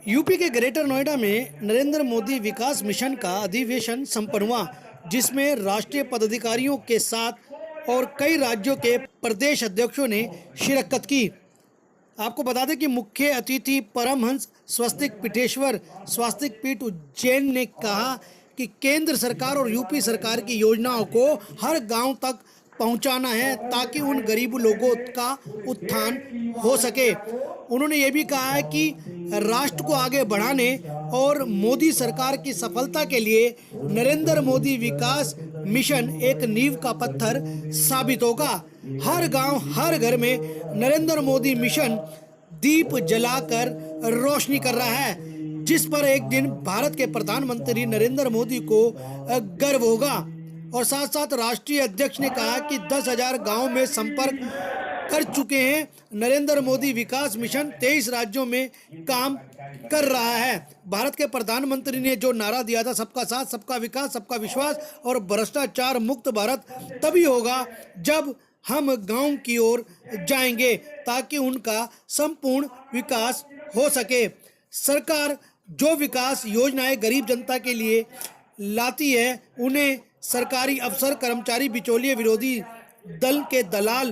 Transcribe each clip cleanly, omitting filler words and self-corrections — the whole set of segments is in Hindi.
यूपी के ग्रेटर नोएडा में नरेंद्र मोदी विकास मिशन का अधिवेशन संपन्न हुआ, जिसमें राष्ट्रीय पदाधिकारियों के साथ और कई राज्यों के प्रदेश अध्यक्षों ने शिरकत की। आपको बता दें कि मुख्य अतिथि परमहंस स्वस्तिक पीठेश्वर स्वास्तिक पीठ उज्जैन ने कहा कि केंद्र सरकार और यूपी सरकार की योजनाओं को हर गांव तक पहुंचाना है ताकि उन गरीब लोगों का उत्थान हो सके। उन्होंने ये भी कहा है कि राष्ट्र को आगे बढ़ाने और मोदी सरकार की सफलता के लिए नरेंद्र मोदी विकास मिशन एक नींव का पत्थर साबित होगा। हर गांव हर घर में नरेंद्र मोदी मिशन दीप जलाकर रोशनी कर रहा है, जिस पर एक दिन भारत के प्रधानमंत्री नरेंद्र मोदी को गर्व होगा। और साथ साथ राष्ट्रीय अध्यक्ष ने कहा कि 10,000 गाँव में संपर्क कर चुके हैं। नरेंद्र मोदी विकास मिशन 23 राज्यों में काम कर रहा है। भारत के प्रधानमंत्री ने जो नारा दिया था, सबका साथ सबका विकास सबका विश्वास और भ्रष्टाचार मुक्त भारत तभी होगा जब हम गांव की ओर जाएंगे ताकि उनका संपूर्ण विकास हो सके। सरकार जो विकास योजनाएं गरीब जनता के लिए लाती है, उन्हें सरकारी अफसर कर्मचारी बिचौलिए विरोधी दल के दलाल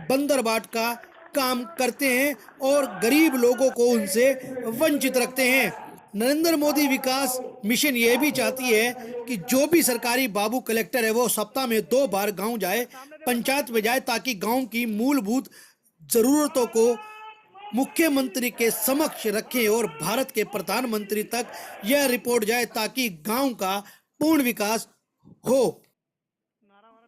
बंदरबाट का काम करते हैं और गरीब लोगों को उनसे वंचित रखते हैं। नरेंद्र मोदी विकास मिशन ये भी चाहती है कि जो भी सरकारी बाबू कलेक्टर है वो सप्ताह में 2 बार गांव जाए, पंचायत में जाए, ताकि गांव की मूलभूत जरूरतों को मुख्यमंत्री के समक्ष रखें और भारत के प्रधानमंत्री तक यह रिपोर्ट जाए ताकि गांव का पूर्ण विकास हो।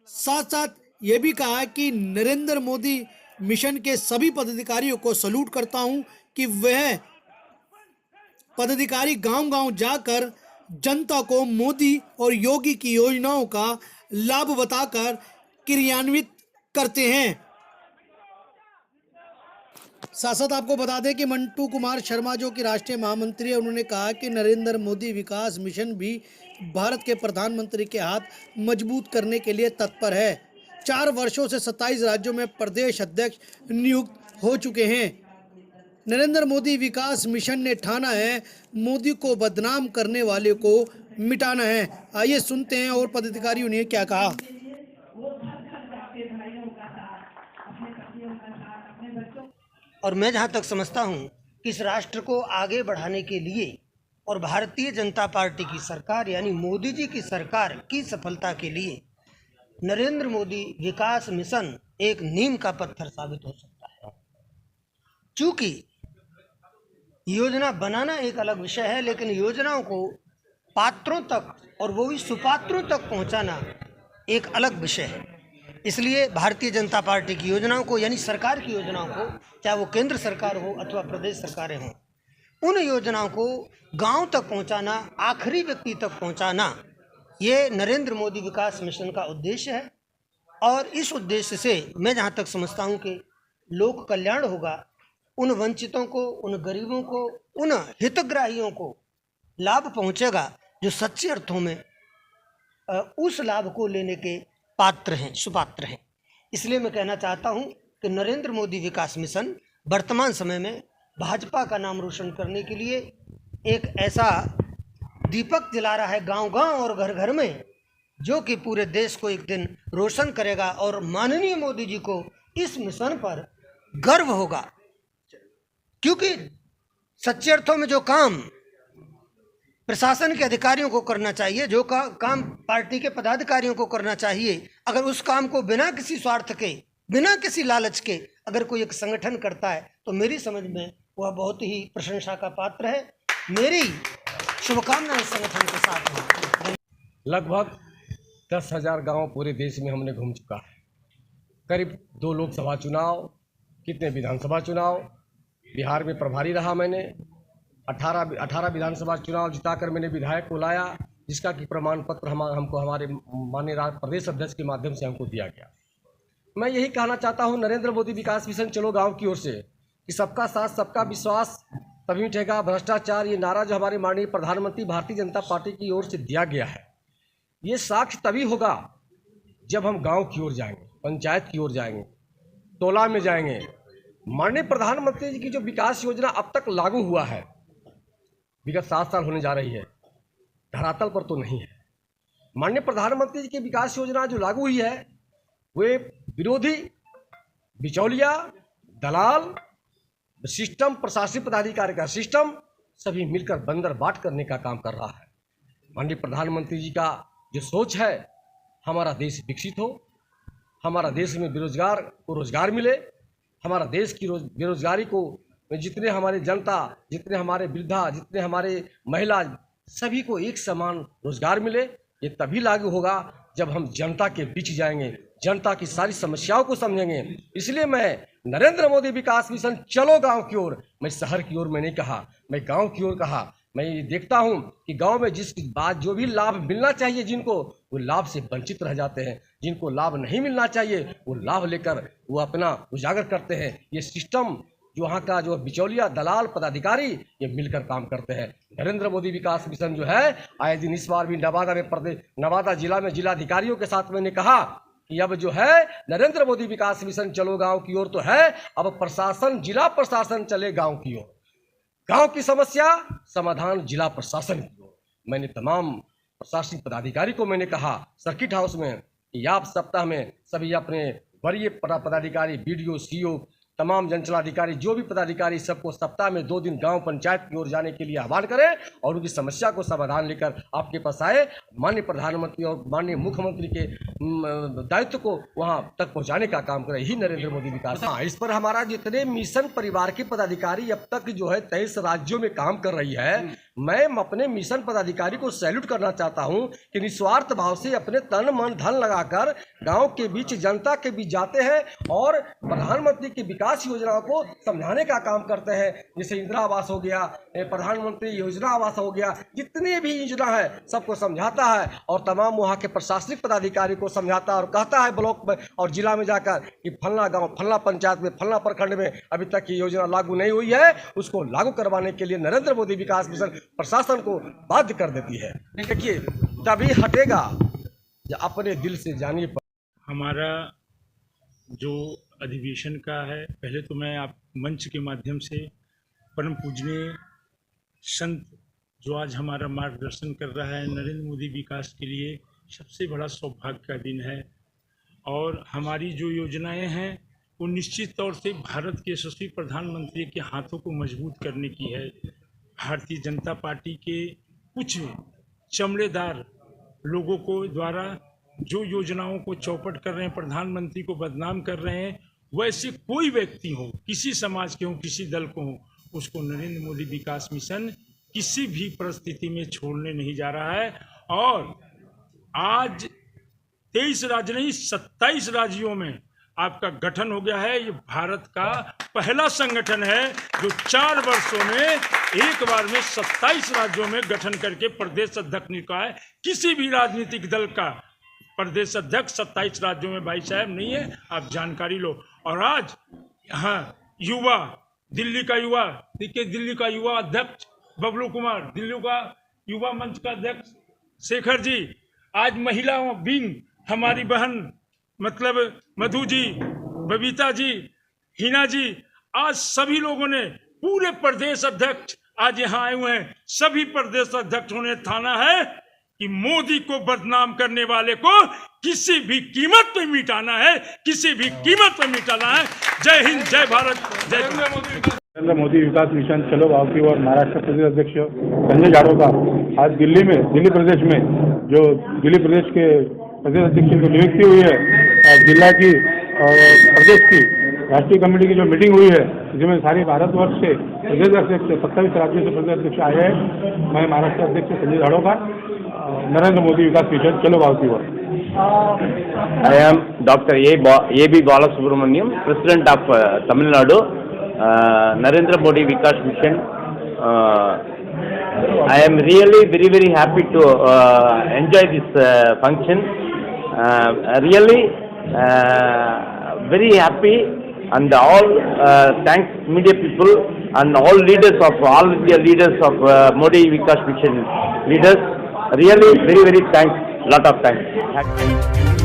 साथ साथ ये भी कहा कि नरेंद्र मोदी मिशन के सभी पदाधिकारियों को सैल्यूट करता हूं कि वह पदाधिकारी गांव-गांव जाकर जनता को मोदी और योगी की योजनाओं का लाभ बताकर क्रियान्वित करते हैं। साथ साथ आपको बता दें कि मंटू कुमार शर्मा जो कि राष्ट्रीय महामंत्री है, उन्होंने कहा कि नरेंद्र मोदी विकास मिशन भी भारत के प्रधानमंत्री के हाथ मजबूत करने के लिए तत्पर है। 4 वर्षों से 27 राज्यों में प्रदेश अध्यक्ष नियुक्त हो चुके हैं। नरेंद्र मोदी विकास मिशन ने ठाना है मोदी को बदनाम करने वाले को मिटाना है। आइए सुनते हैं और पदाधिकारियों ने क्या कहा। और मैं जहाँ तक समझता हूँ कि इस राष्ट्र को आगे बढ़ाने के लिए और भारतीय जनता पार्टी की सरकार यानी मोदी जी की सरकार की सफलता के लिए नरेंद्र मोदी विकास मिशन एक नींव का पत्थर साबित हो सकता है। चूँकि योजना बनाना एक अलग विषय है, लेकिन योजनाओं को पात्रों तक और वो भी सुपात्रों तक पहुँचाना एक अलग विषय है। इसलिए भारतीय जनता पार्टी की योजनाओं को यानी सरकार की योजनाओं को, चाहे वो केंद्र सरकार हो अथवा प्रदेश सरकारें हों, उन योजनाओं को गांव तक पहुंचाना, आखिरी व्यक्ति तक पहुंचाना, ये नरेंद्र मोदी विकास मिशन का उद्देश्य है। और इस उद्देश्य से मैं जहां तक समझता हूं कि लोक कल्याण होगा, उन वंचितों को, उन गरीबों को, उन हितग्राहियों को लाभ पहुंचेगा जो सच्चे अर्थों में उस लाभ को लेने के पात्र हैं, सुपात्र हैं। इसलिए मैं कहना चाहता हूं कि नरेंद्र मोदी विकास मिशन वर्तमान समय में भाजपा का नाम रोशन करने के लिए एक ऐसा दीपक जला रहा है गांव-गांव और घर-घर में, जो कि पूरे देश को एक दिन रोशन करेगा और माननीय मोदी जी को इस मिशन पर गर्व होगा। क्योंकि सच्चे अर्थों में जो काम प्रशासन के अधिकारियों को करना चाहिए, जो काम पार्टी के पदाधिकारियों को करना चाहिए, अगर उस काम को बिना किसी स्वार्थ के, बिना किसी लालच के अगर कोई एक संगठन करता है तो मेरी समझ में वह बहुत ही प्रशंसा का पात्र है। मेरी शुभकामनाएं इस संगठन के साथ हैं। लगभग 10,000 गांव पूरे देश में हमने घूम चुका है। करीब 2 लोकसभा चुनाव, कितने विधानसभा चुनाव, बिहार में प्रभारी रहा मैंने। 18 विधानसभा चुनाव जिताकर मैंने विधायक को लाया, जिसका कि प्रमाण पत्र हमको हमारे माननीय प्रदेश अध्यक्ष के माध्यम से हमको दिया गया। मैं यही कहना चाहता हूं, नरेंद्र मोदी विकास मिशन चलो गांव की ओर से, कि सबका साथ सबका विश्वास तभी मिटेगा भ्रष्टाचार, ये नारा जो हमारे माननीय प्रधानमंत्री भारतीय जनता पार्टी की ओर से दिया गया है, ये साक्ष्य तभी होगा जब हम गाँव की ओर जाएंगे, पंचायत की ओर जाएंगे, टोला में जाएंगे। माननीय प्रधानमंत्री जी की जो विकास योजना अब तक लागू हुआ है, विगत 7 साल होने जा रही है, धरातल पर तो नहीं है। माननीय प्रधानमंत्री जी की विकास योजना जो लागू हुई है, वे विरोधी, बिचौलिया, दलाल, सिस्टम, प्रशासनिक पदाधिकारी का सिस्टम सभी मिलकर बंदर बाट करने का काम कर रहा है। माननीय प्रधानमंत्री जी का जो सोच है, हमारा देश विकसित हो, हमारा देश में बेरोजगार को रोजगार मिले, हमारा देश की बेरोजगारी को, जितने हमारे जनता, जितने हमारे वृद्धा, जितने हमारे महिला, सभी को एक समान रोजगार मिले। ये तभी लागू होगा जब हम जनता के बीच जाएंगे, जनता की सारी समस्याओं को समझेंगे। इसलिए मैं नरेंद्र मोदी विकास मिशन चलो गांव की ओर, मैं शहर की ओर में नहीं कहा, मैं गांव की ओर कहा। मैं ये देखता हूं कि गांव में जिस बात जो भी लाभ मिलना चाहिए जिनको, वो लाभ से वंचित रह जाते हैं। जिनको लाभ नहीं मिलना चाहिए वो लाभ लेकर वो अपना उजागर करते हैं। ये सिस्टम जो वहाँ का जो बिचौलिया, दलाल, पदाधिकारी, ये मिलकर काम करते हैं। नरेंद्र मोदी विकास मिशन जो है, आए दिन इस बार भी नवादा जिला में जिलाधिकारियों के साथ मैंने कहा कि अब जो है नरेंद्र मोदी विकास मिशन चलो गांव की ओर तो है, अब प्रशासन, जिला प्रशासन चले गांव की ओर। गांव की समस्या समाधान जिला प्रशासन की ओर। मैंने तमाम प्रशासनिक पदाधिकारी को मैंने कहा सर्किट हाउस में कि आप सप्ताह में सभी अपने वरीय पदाधिकारी, बीडीओ, सीओ, तमाम जनचलाधिकारी, जो भी पदाधिकारी, सबको सप्ताह में 2 दिन गांव पंचायत की ओर जाने के लिए आह्वान करें और उनकी समस्या को समाधान लेकर आपके पास आए। माननीय प्रधानमंत्री और माननीय मुख्यमंत्री के दायित्व को वहां तक पहुंचाने का काम करें, यही नरेंद्र मोदी विकास। इस पर हमारा जितने मिशन परिवार के पदाधिकारी अब तक जो है 23 राज्यों में काम कर रही है, मैं अपने मिशन पदाधिकारी को सैल्यूट करना चाहता हूं कि निस्वार्थ भाव से अपने तन मन धन लगाकर गांव के बीच, जनता के बीच जाते हैं और प्रधानमंत्री की विकास योजनाओं को समझाने का काम करते हैं। जैसे इंदिरा आवास हो गया, प्रधानमंत्री योजना आवास हो गया, जितनी भी योजना है सबको समझाता है और तमाम वहाँ के प्रशासनिक पदाधिकारी को समझाता है और कहता है ब्लॉक में और जिला में जाकर कि फलना गाँव, फलना पंचायत में, फलना प्रखंड में अभी तक ये योजना लागू नहीं हुई है, उसको लागू करवाने के लिए नरेंद्र मोदी विकास मिशन प्रशासन को बाध्य कर देती है। देखिए, तभी हटेगा जब अपने दिल से जानिए। हमारा जो अधिवेशन का है, पहले तो मैं आप मंच के माध्यम से परम पूजनीय संत जो आज हमारा मार्गदर्शन कर रहा है नरेंद्र मोदी विकास के लिए, सबसे बड़ा सौभाग्य का दिन है। और हमारी जो योजनाएं हैं वो निश्चित तौर से भारत के यशस्वी प्रधानमंत्री के हाथों को मजबूत करने की है। भारतीय जनता पार्टी के कुछ चमड़ेदार लोगों को द्वारा जो योजनाओं को चौपट कर रहे हैं, प्रधानमंत्री को बदनाम कर रहे हैं, वैसे कोई व्यक्ति हो, किसी समाज के हो, किसी दल को हो, उसको नरेंद्र मोदी विकास मिशन किसी भी परिस्थिति में छोड़ने नहीं जा रहा है। और आज 23 राज्य नहीं 27 राज्यों में आपका गठन हो गया है। ये भारत का पहला संगठन है जो 4 वर्षों में एक बार में 27 राज्यों में गठन करके प्रदेश अध्यक्ष नियुक्त है। किसी भी राजनीतिक दल का प्रदेश अध्यक्ष 27 राज्यों में भाई साहब नहीं है, आप जानकारी लो। और आज यहाँ युवा, दिल्ली का युवा, देखिए दिल्ली का युवा अध्यक्ष बबलू कुमार, दिल्ली का युवा मंच का अध्यक्ष शेखर जी, आज महिलाओं विंग हमारी बहन मतलब मधु जी, बबीता जी, हिना जी, आज सभी लोगों ने, पूरे प्रदेश अध्यक्ष आज यहाँ आए हुए हैं। सभी प्रदेश अध्यक्षों ने ठाना है कि मोदी को बदनाम करने वाले को किसी भी कीमत पे मिटाना है, किसी भी कीमत पे मिटाना है। जय हिंद, जय भारत, जय नरेंद्र मोदी विकास मिशन चलो गाँव की ओर महाराष्ट्र प्रदेश अध्यक्ष संजय जाड़ो का आज दिल्ली प्रदेश में जो दिल्ली प्रदेश के प्रदेश अध्यक्ष की नियुक्ति हुई है, जिला की और प्रदेश की राष्ट्रीय कमेटी की जो मीटिंग हुई है, जिसमें सारे भारतवर्ष से प्रदेश अध्यक्ष 27 राज्यों से प्रदेश अध्यक्ष आए हैं। मैं महाराष्ट्र अध्यक्ष संजय जाड़ो का नरेंद्र मोदी विकास मिशन चलो गाँव की ओर। I am Dr. A.B. Balasubramaniam, President of Tamil Nadu, Narendra Modi Vikas Mission. I am really very happy to enjoy this function. Really very happy, and all thanks media people and all leaders of all India leaders of Modi Vikas Mission leaders. Really very thanks, lot of thanks.